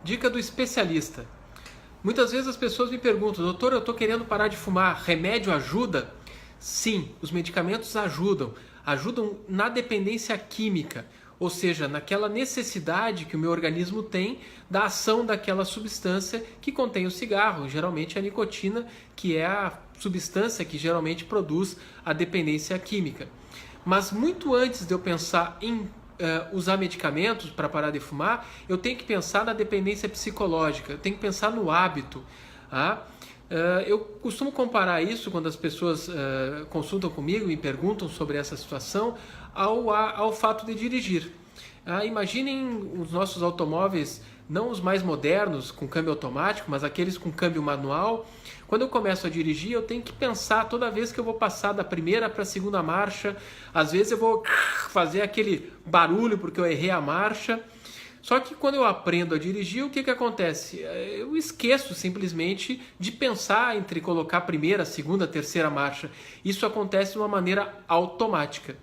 Dica do especialista. Muitas vezes as pessoas me perguntam: doutor, eu estou querendo parar de fumar, remédio ajuda? Sim, os medicamentos ajudam. Ajudam na dependência química, ou seja, naquela necessidade que o meu organismo tem da ação daquela substância que contém o cigarro, geralmente a nicotina, que é a substância que geralmente produz a dependência química. Mas muito antes de eu pensar em usar medicamentos para parar de fumar, eu tenho que pensar na dependência psicológica, eu tenho que pensar no hábito. Tá? Eu costumo comparar isso quando as pessoas consultam comigo e me perguntam sobre essa situação ao fato de dirigir. Imaginem os nossos automóveis, não os mais modernos com câmbio automático, mas aqueles com câmbio manual. Quando eu começo a dirigir, eu tenho que pensar toda vez que eu vou passar da primeira para a segunda marcha. Às vezes eu vou fazer aquele barulho porque eu errei a marcha. Só que quando eu aprendo a dirigir, o que acontece? Eu esqueço simplesmente de pensar entre colocar a primeira, a segunda, a terceira marcha. Isso acontece de uma maneira automática.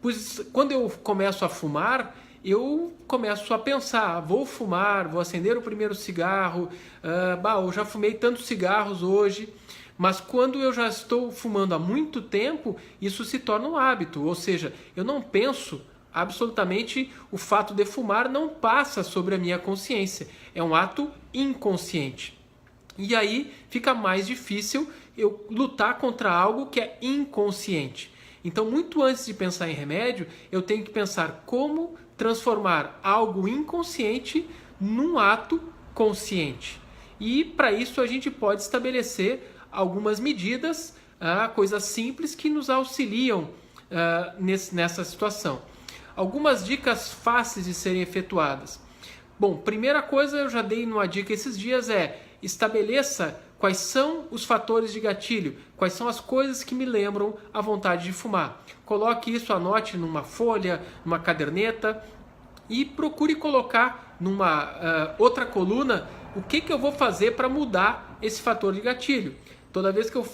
Pois quando eu começo a fumar, eu começo a pensar: vou fumar, vou acender o primeiro cigarro, eu já fumei tantos cigarros hoje. Mas quando eu já estou fumando há muito tempo, isso se torna um hábito, ou seja, eu não penso absolutamente, o fato de fumar não passa sobre a minha consciência, é um ato inconsciente. E aí fica mais difícil eu lutar contra algo que é inconsciente. Então, muito antes de pensar em remédio, eu tenho que pensar como transformar algo inconsciente num ato consciente. E para isso a gente pode estabelecer algumas medidas, coisas simples que nos auxiliam nessa situação. Algumas dicas fáceis de serem efetuadas. Bom, primeira coisa, eu já dei uma dica esses dias, estabeleça quais são os fatores de gatilho, quais são as coisas que me lembram a vontade de fumar. Coloque isso, anote numa folha, numa caderneta e procure colocar numa outra coluna o que eu vou fazer para mudar esse fator de gatilho. Toda vez que eu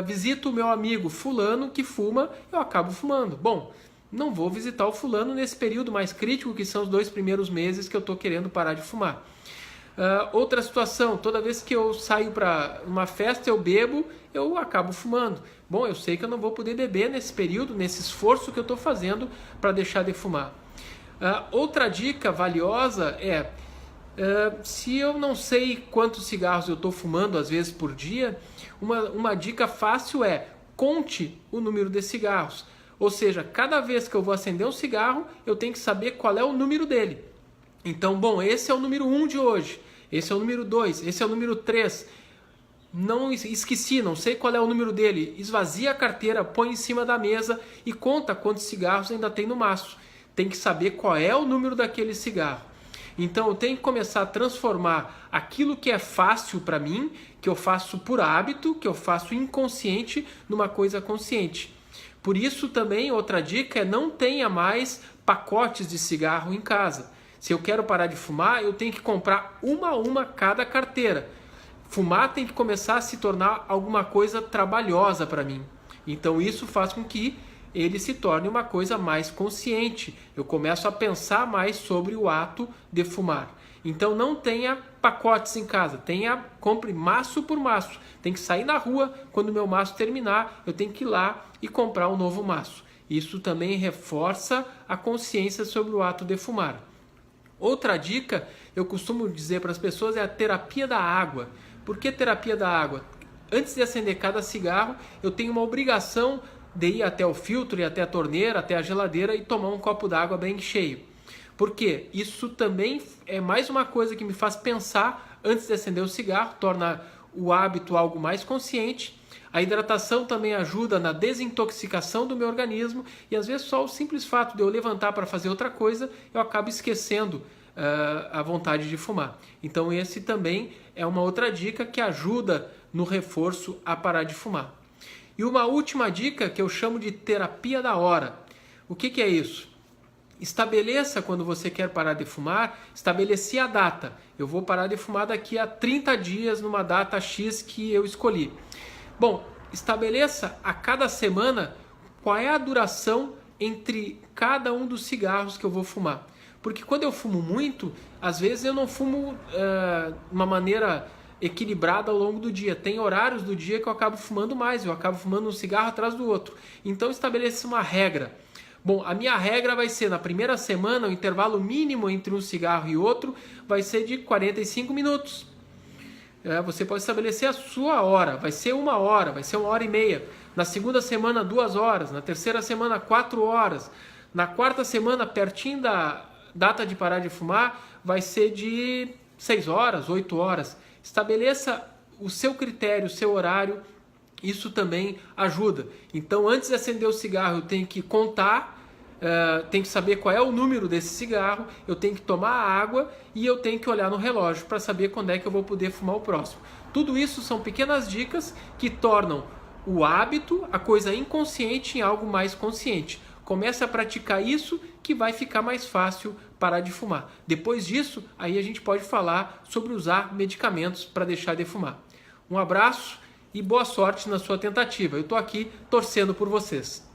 visito o meu amigo fulano que fuma, eu acabo fumando. Bom, não vou visitar o fulano nesse período mais crítico, que são os 2 primeiros meses que eu estou querendo parar de fumar. Outra situação, toda vez que eu saio para uma festa, eu bebo, eu acabo fumando. Bom, eu sei que eu não vou poder beber nesse período, nesse esforço que eu estou fazendo para deixar de fumar. Outra dica valiosa se eu não sei quantos cigarros eu estou fumando, às vezes por dia, uma dica fácil conte o número de cigarros. Ou seja, cada vez que eu vou acender um cigarro, eu tenho que saber qual é o número dele. Então, bom, esse é o número 1 de hoje, esse é o número 2, esse é o número 3. Não esqueci, não sei qual é o número dele. Esvazia a carteira, põe em cima da mesa e conta quantos cigarros ainda tem no maço. Tem que saber qual é o número daquele cigarro. Então eu tenho que começar a transformar aquilo que é fácil para mim, que eu faço por hábito, que eu faço inconsciente, numa coisa consciente. Por isso também outra dica não tenha mais pacotes de cigarro em casa. Se eu quero parar de fumar, eu tenho que comprar uma a uma cada carteira. Fumar tem que começar a se tornar alguma coisa trabalhosa para mim. Então isso faz com que ele se torne uma coisa mais consciente. Eu começo a pensar mais sobre o ato de fumar. Então não tenha pacotes em casa, compre maço por maço. Tem que sair na rua, quando o meu maço terminar, eu tenho que ir lá e comprar um novo maço. Isso também reforça a consciência sobre o ato de fumar. Outra dica, eu costumo dizer para as pessoas, é a terapia da água. Por que terapia da água? Antes de acender cada cigarro, eu tenho uma obrigação de ir até o filtro, ir até a torneira, até a geladeira e tomar um copo d'água bem cheio. Por quê? Isso também é mais uma coisa que me faz pensar antes de acender o cigarro, torna o hábito algo mais consciente. A hidratação também ajuda na desintoxicação do meu organismo e às vezes só o simples fato de eu levantar para fazer outra coisa, eu acabo esquecendo a vontade de fumar. Então esse também é uma outra dica que ajuda no reforço a parar de fumar. E uma última dica que eu chamo de terapia da hora. O que é isso? Estabeleça, quando você quer parar de fumar, estabelecer a data. Eu vou parar de fumar daqui a 30 dias numa data X que eu escolhi. Bom, estabeleça a cada semana qual é a duração entre cada um dos cigarros que eu vou fumar. Porque quando eu fumo muito, às vezes eu não fumo de uma maneira equilibrada ao longo do dia. Tem horários do dia que eu acabo fumando mais, eu acabo fumando um cigarro atrás do outro. Então estabeleça uma regra. Bom, a minha regra vai ser, na primeira semana, o intervalo mínimo entre um cigarro e outro vai ser de 45 minutos. Você pode estabelecer a sua hora, vai ser 1 hora, vai ser 1 hora e meia. Na segunda semana, 2 horas. Na terceira semana, 4 horas. Na quarta semana, pertinho da data de parar de fumar, vai ser de 6 horas, 8 horas. Estabeleça o seu critério, o seu horário. Isso também ajuda. Então, antes de acender o cigarro, eu tenho que contar, tenho que saber qual é o número desse cigarro, eu tenho que tomar água e eu tenho que olhar no relógio para saber quando é que eu vou poder fumar o próximo. Tudo isso são pequenas dicas que tornam o hábito, a coisa inconsciente, em algo mais consciente. Comece a praticar isso que vai ficar mais fácil parar de fumar. Depois disso, aí a gente pode falar sobre usar medicamentos para deixar de fumar. Um abraço e boa sorte na sua tentativa. Eu estou aqui torcendo por vocês.